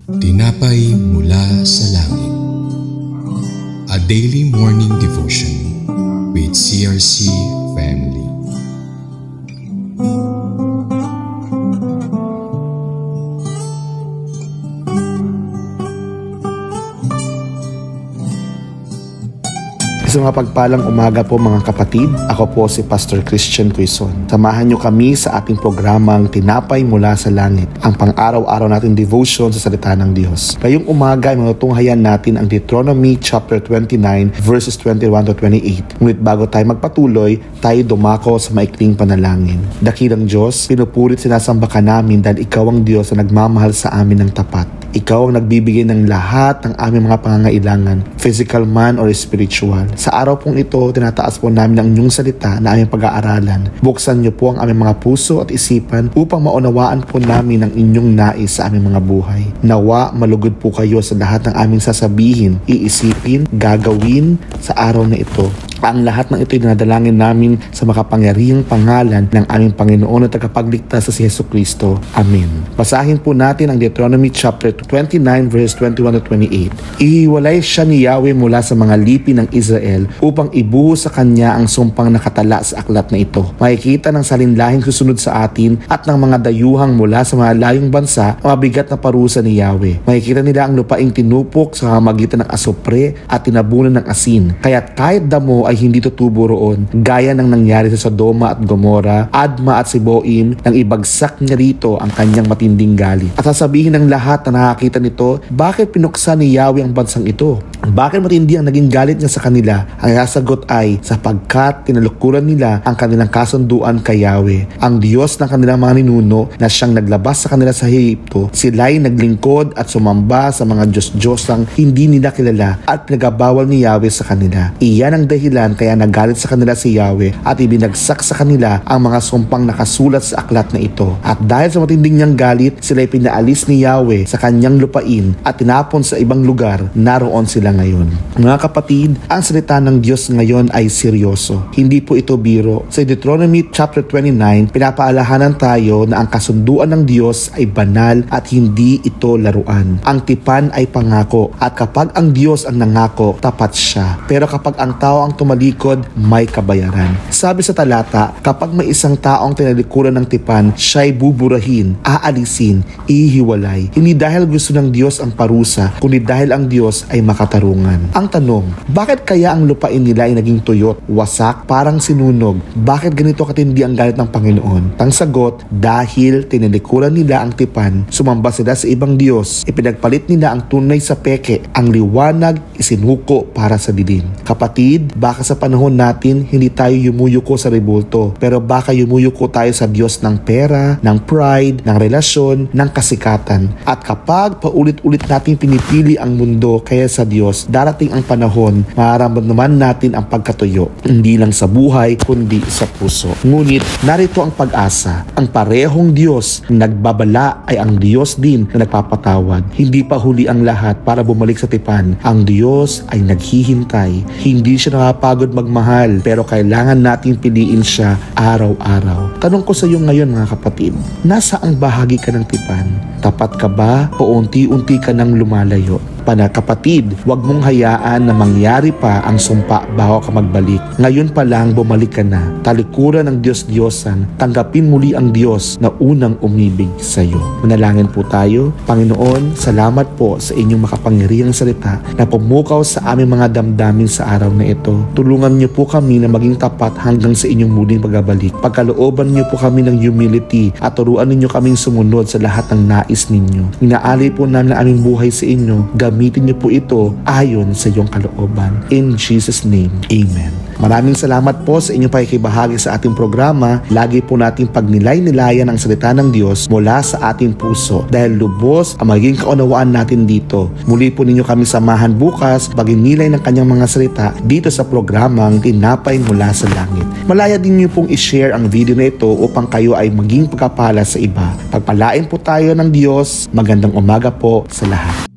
Tinapay mula sa langit. A daily morning devotion with CRC Family. Isang mapagpalang umaga po mga kapatid. Ako po si Pastor Christian Quezon. Samahan niyo kami sa ating programang Tinapay mula sa langit, ang pang-araw-araw nating devotion sa salita ng Diyos. Ngayong umaga ay matutunghayan natin ang Deuteronomy chapter 29 verses 21 to 28. Ngunit bago tayo magpatuloy, tayo dumako sa maikling panalangin. Dakilang Diyos, pinupurit sinasamba ka namin dahil Ikaw ang Diyos na nagmamahal sa amin ng tapat. Ikaw ang nagbibigay ng lahat ng aming mga pangangailangan, physical man or spiritual. Sa araw pong ito, tinataas po namin ang inyong salita na aming pag-aaralan. Buksan niyo po ang aming mga puso at isipan upang maunawaan po namin ang inyong nais sa aming mga buhay. Nawa, malugod po kayo sa lahat ng aming sasabihin, iisipin, gagawin sa araw na ito. Ang lahat ng ito ay dinadalangin namin sa makapangyarihang pangalan ng aming Panginoon at tagapagligtas sa si Jesucristo. Amen. Basahin po natin ang Deuteronomy chapter 29 verse 21 to 28. Ihiwalay siya ni Yahweh mula sa mga lipi ng Israel upang ibuhos sa kanya ang sumpang nakatala sa aklat na ito. Makikita ng salinlahing susunod sa atin at ng mga dayuhang mula sa mga layong bansa ang mabigat na parusa ni Yahweh. Makikita nila ang lupaing tinupok sa magitan ng asupre at tinabunan ng asin. Kaya't kahit damo ay hindi tutubo roon, gaya ng nangyari sa Sodoma at Gomora, Adma at Seboim, nang ibagsak niya rito ang kanyang matinding galit. At sasabihin ng lahat na nakakita nito, bakit pinuksa ni Yahweh ang bansang ito? Bakit matindi ang naging galit niya sa kanila? Ang sasagot ay, sapagkat tinalukuran nila ang kanilang kasunduan kay Yahweh, ang Diyos ng kanilang mga ninuno na siyang naglabas sa kanila sa Ehipto. Sila'y naglingkod at sumamba sa mga Diyos-Diyosang hindi nila kilala at pinagabawal ni Yahweh sa kanila. Iyan ang dahilan kaya nagalit sa kanila si Yahweh at ibinagsak sa kanila ang mga sumpang nakasulat sa aklat na ito. At dahil sa matinding niyang galit, sila'y pinaalis ni Yahweh sa kanyang lupain at tinapon sa ibang lugar. Naroon sila ngayon. Mga kapatid, ang salita ng Diyos ngayon ay seryoso. Hindi po ito biro. Sa Deuteronomy chapter 29, pinapaalahanan tayo na ang kasunduan ng Diyos ay banal at hindi ito laruan. Ang tipan ay pangako at kapag ang Diyos ang nangako, tapat siya. Pero kapag ang tao ang tumalikod, may kabayaran. Sabi sa talata, kapag may isang taong tinalikuran ng tipan, siya'y buburahin, aalisin, ihiwalay. Hindi dahil gusto ng Diyos ang parusa, kundi dahil ang Diyos ay makatarungan. Ang tanong, bakit kaya ang lupain nila ay naging tuyot, wasak, parang sinunog? Bakit ganito katindi ang galit ng Panginoon? Ang sagot, dahil tinalikuran nila ang tipan, sumamba sila sa ibang Diyos, ipinagpalit nila ang tunay sa peke, ang liwanag isinuko para sa dilim. Kapatid, baka sa panahon natin, hindi tayo yumuyuko sa rebulto, pero baka yumuyuko tayo sa Diyos ng pera, ng pride, ng relasyon, ng kasikatan. At kapag paulit-ulit natin pinipili ang mundo kaya sa Diyos, darating ang panahon, mararamdaman natin ang pagkatuyo, hindi lang sa buhay, kundi sa puso. Ngunit, narito ang pag-asa. Ang parehong Diyos na nagbabala ay ang Diyos din na nagpapatawad. Hindi pa huli ang lahat para bumalik sa tipan. Ang Diyos ay naghihintay. Hindi siya nakapagod magmahal, pero kailangan nating piliin siya araw-araw. Tanong ko sa iyo ngayon mga kapatid, nasa ang bahagi ka ng tipan? Tapat ka ba o unti-unti ka nang lumalayo? Kapatid, huwag mong hayaan na mangyari pa ang sumpa bago ka magbalik. Ngayon pa lang bumalik ka na. Talikuran ng Diyos-Diyosan, tanggapin muli ang Diyos na unang umibig sa iyo. Manalangin po tayo. Panginoon, salamat po sa inyong makapangyarihang salita na pumukaw sa aming mga damdamin sa araw na ito. Tulungan niyo po kami na maging tapat hanggang sa inyong muling pagbabalik. Pagkalooban niyo po kami ng humility at turuan ninyo kaming sumunod sa lahat ng nais ninyo. Inaalay po namin ang aming buhay sa inyo. Gamitin niyo po ito ayon sa iyong kalooban. In Jesus' name, Amen. Maraming salamat po sa inyong pakikibahagi sa ating programa. Lagi po nating pagnilay-nilayan ang salita ng Diyos mula sa ating puso dahil lubos ang magiging kaunawaan natin dito. Muli po ninyo kami samahan bukas pagninilay ng kanyang mga salita dito sa programang Tinapay mula sa langit. Malaya din niyo pong i-share ang video na ito upang kayo ay maging pagkapala sa iba. Pagpalain po tayo ng Diyos. Magandang umaga po sa lahat.